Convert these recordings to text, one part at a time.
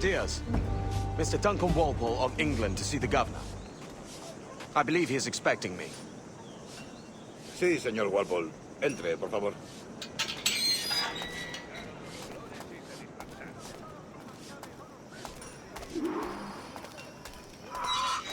Musketeers. Mr. Duncan Walpole of England to see the governor. I believe he is expecting me. Sí, señor Walpole. Entre, por favor.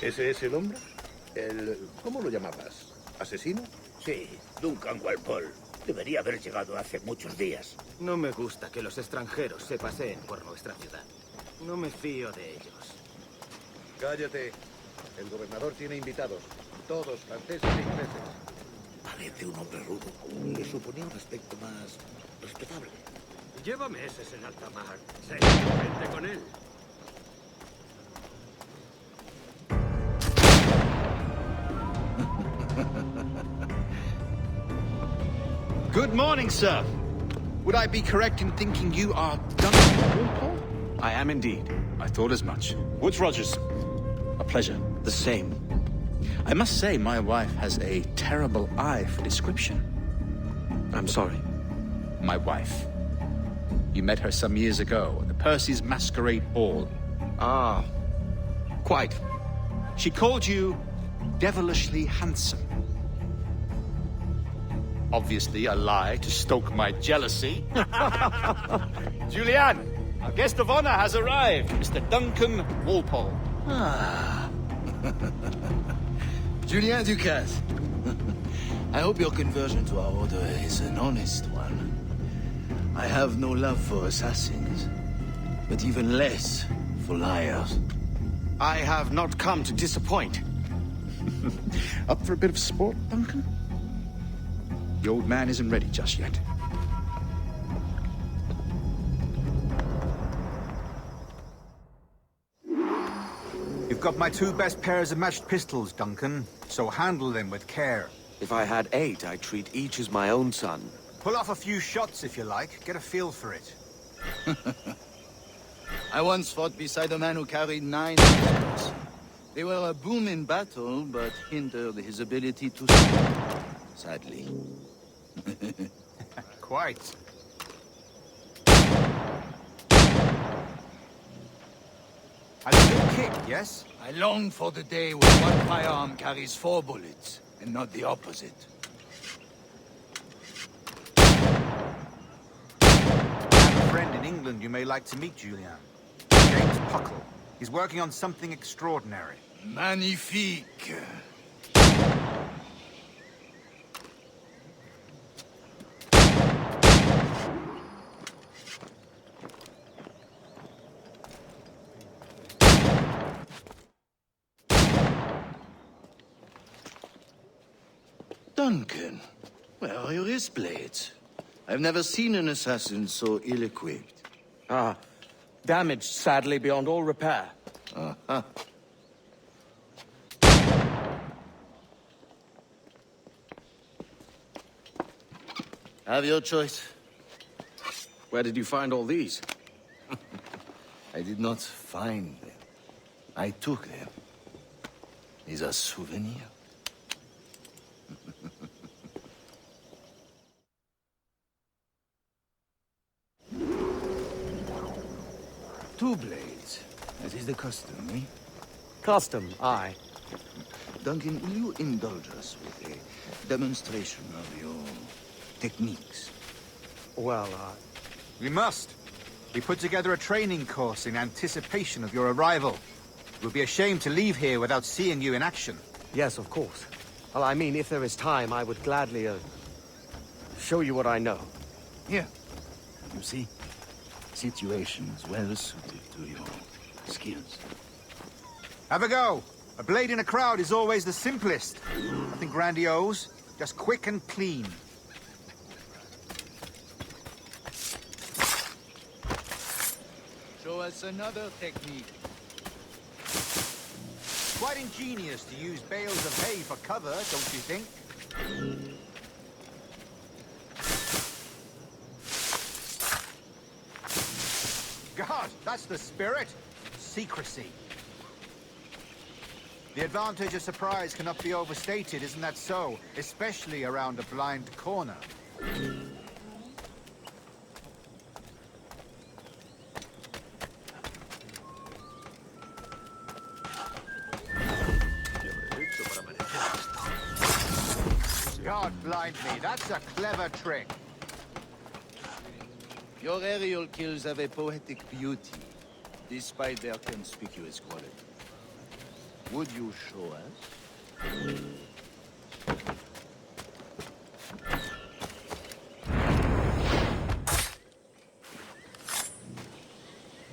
¿Ese es el hombre? ¿Cómo lo llamabas? ¿Asesino? Sí, Duncan Walpole. Debería haber llegado hace muchos días. No me gusta que los extranjeros se paseen por nuestra ciudad. No me fío de ellos. Cállate. El gobernador tiene invitados. Todos franceses e ingleses. Parece un hombre rudo. Le suponía un aspecto más respetable. Lleva meses en alta mar. Sé gente con él. Good morning, sir. Would I be correct in thinking you are Duncan Walpole? I am indeed. I thought as much. Woods Rogers. A pleasure. The same. I must say, my wife has a terrible eye for description. I'm sorry. My wife. You met her some years ago at the Percy's Masquerade Ball. Ah, quite. She called you devilishly handsome. Obviously a lie to stoke my jealousy. Julianne, our guest of honor has arrived, Mr. Duncan Walpole. Ah. Julien Ducasse. I hope your conversion to our order is an honest one. I have no love for assassins, but even less for liars. I have not come to disappoint. Up for a bit of sport, Duncan? The old man isn't ready just yet. You've got my two best pairs of matched pistols, Duncan, so handle them with care. If I had 8, I'd treat each as my own son. Pull off a few shots if you like, get a feel for it. I once fought beside a man who carried 9 pistols. They were a boom in battle, but hindered his ability to speak, sadly. Quite. A good kick, yes? I long for the day when one firearm carries 4 bullets, and not the opposite. I have a friend in England you may like to meet, Julien. James Puckle. He's working on something extraordinary. Magnifique. Duncan, where are your wrist blades? I've never seen an assassin so ill-equipped. Ah, damaged sadly beyond all repair. Uh-huh. Have your choice. Where did you find all these? I did not find them. I took them. These are souvenirs. Two blades. That is the custom, eh? Custom, aye. Duncan, will you indulge us with a demonstration of your techniques? Well, We must. We put together a training course in anticipation of your arrival. It would be a shame to leave here without seeing you in action. yes, of course. Well, I mean, if there is time, I would gladly, show you what I know. Here. You see? Situations well suited to your skills. Have a go. A blade in a crowd is always the simplest. Nothing grandiose, just quick and clean. Show us another technique. Quite ingenious to use bales of hay for cover, don't you think? God, that's the spirit. Secrecy. The advantage of surprise cannot be overstated, isn't that so? Especially around a blind corner. God blind me, that's a clever trick. Your aerial kills have a poetic beauty, despite their conspicuous quality. Would you show us?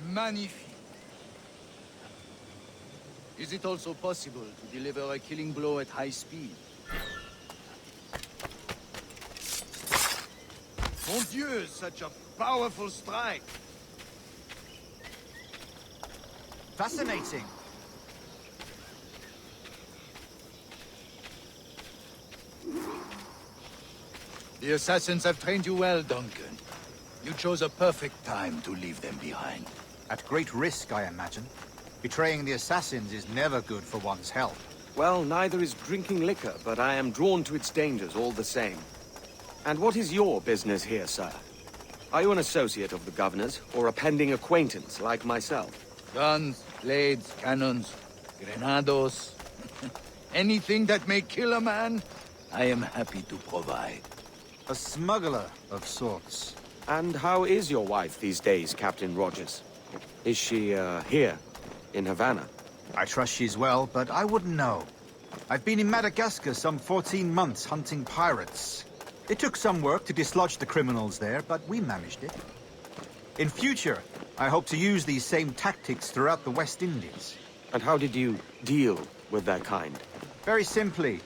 Magnifique. Is it also possible to deliver a killing blow at high speed? Mon Dieu, such a powerful strike! Fascinating. The assassins have trained you well, Duncan. You chose a perfect time to leave them behind. At great risk, I imagine. Betraying the assassins is never good for one's health. Well, neither is drinking liquor, but I am drawn to its dangers all the same. And what is your business here, sir? Are you an associate of the governor's, or a pending acquaintance like myself? Guns, blades, cannons, grenados. Anything that may kill a man, I am happy to provide. A smuggler of sorts. And how is your wife these days, Captain Rogers? Is she, here, in Havana? I trust she's well, but I wouldn't know. I've been in Madagascar some 14 months hunting pirates. It took some work to dislodge the criminals there, but we managed it. In future, I hope to use these same tactics throughout the West Indies. And how did you deal with that kind? Very simply.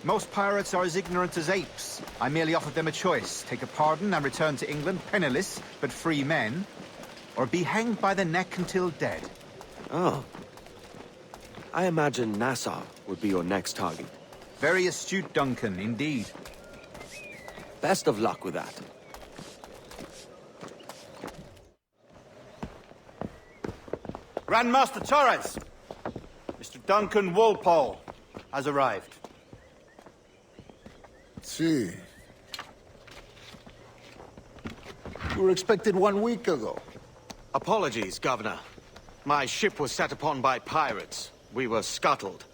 Most pirates are as ignorant as apes. I merely offered them a choice. Take a pardon and return to England penniless, but free men. Or be hanged by the neck until dead. Oh. I imagine Nassau would be your next target. Very astute, Duncan, indeed. Best of luck with that. Grandmaster Torres! Mr. Duncan Walpole has arrived. See. You were expected 1 week ago. Apologies, Governor. My ship was set upon by pirates. We were scuttled.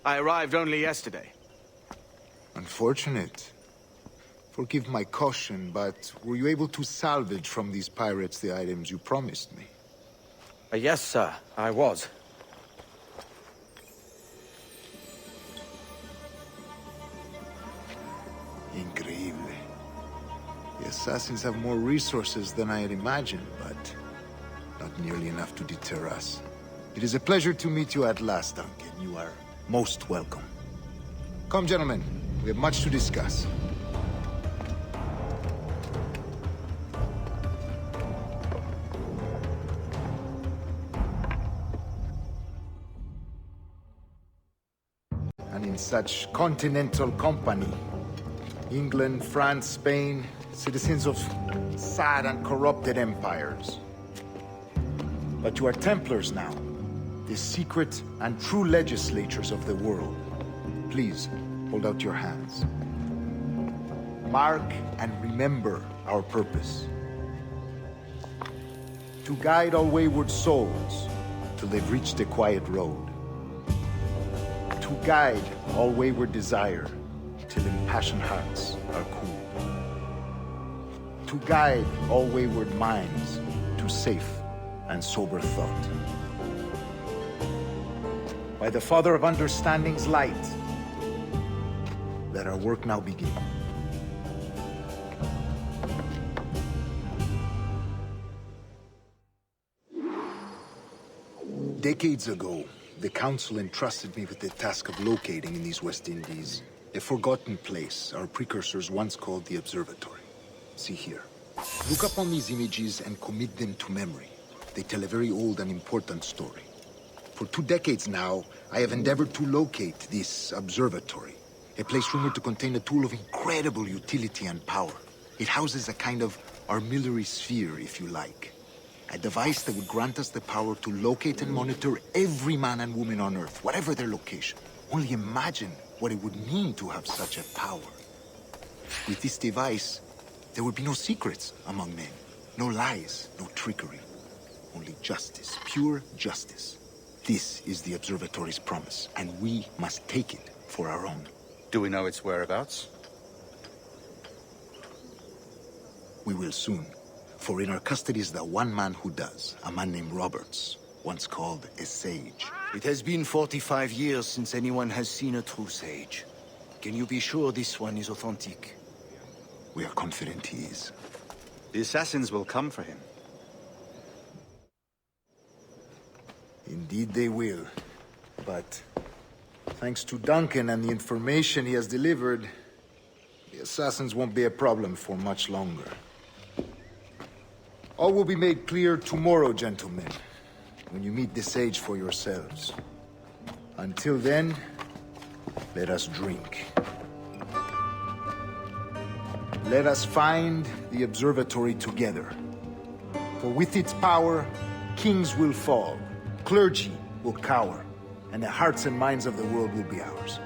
I arrived only yesterday. Unfortunate. Forgive my caution, but were you able to salvage from these pirates the items you promised me? Yes, sir, I was. Increíble. The assassins have more resources than I had imagined, but not nearly enough to deter us. It is a pleasure to meet you at last, Duncan. You are most welcome. Come, gentlemen. We have much to discuss. And in such continental company, England, France, Spain, citizens of sad and corrupted empires. But you are Templars now, the secret and true legislators of the world. Please, hold out your hands. Mark and remember our purpose. To guide all wayward souls till they've reached the quiet road. To guide all wayward desire till impassioned hearts are cooled. To guide all wayward minds to safe and sober thought. By the Father of Understanding's light, let our work now begin. Decades ago, the Council entrusted me with the task of locating in these West Indies a forgotten place our precursors once called the Observatory. See here. Look up on these images and commit them to memory. They tell a very old and important story. For 2 decades now, I have endeavored to locate this observatory, a place rumored to contain a tool of incredible utility and power. It houses a kind of armillary sphere, if you like. A device that would grant us the power to locate and monitor every man and woman on Earth, whatever their location. Only imagine what it would mean to have such a power. With this device, there would be no secrets among men, no lies, no trickery. Only justice, pure justice. This is the Observatory's promise, and we must take it for our own. Do we know its whereabouts? We will soon. For in our custody is the one man who does, a man named Roberts, once called a sage. It has been 45 years since anyone has seen a true sage. Can you be sure this one is authentic? We are confident he is. The assassins will come for him. Indeed they will. But thanks to Duncan and the information he has delivered, the assassins won't be a problem for much longer. All will be made clear tomorrow, gentlemen, when you meet the sage for yourselves. Until then, let us drink. Let us find the observatory together. For with its power, kings will fall, clergy will cower, and the hearts and minds of the world will be ours.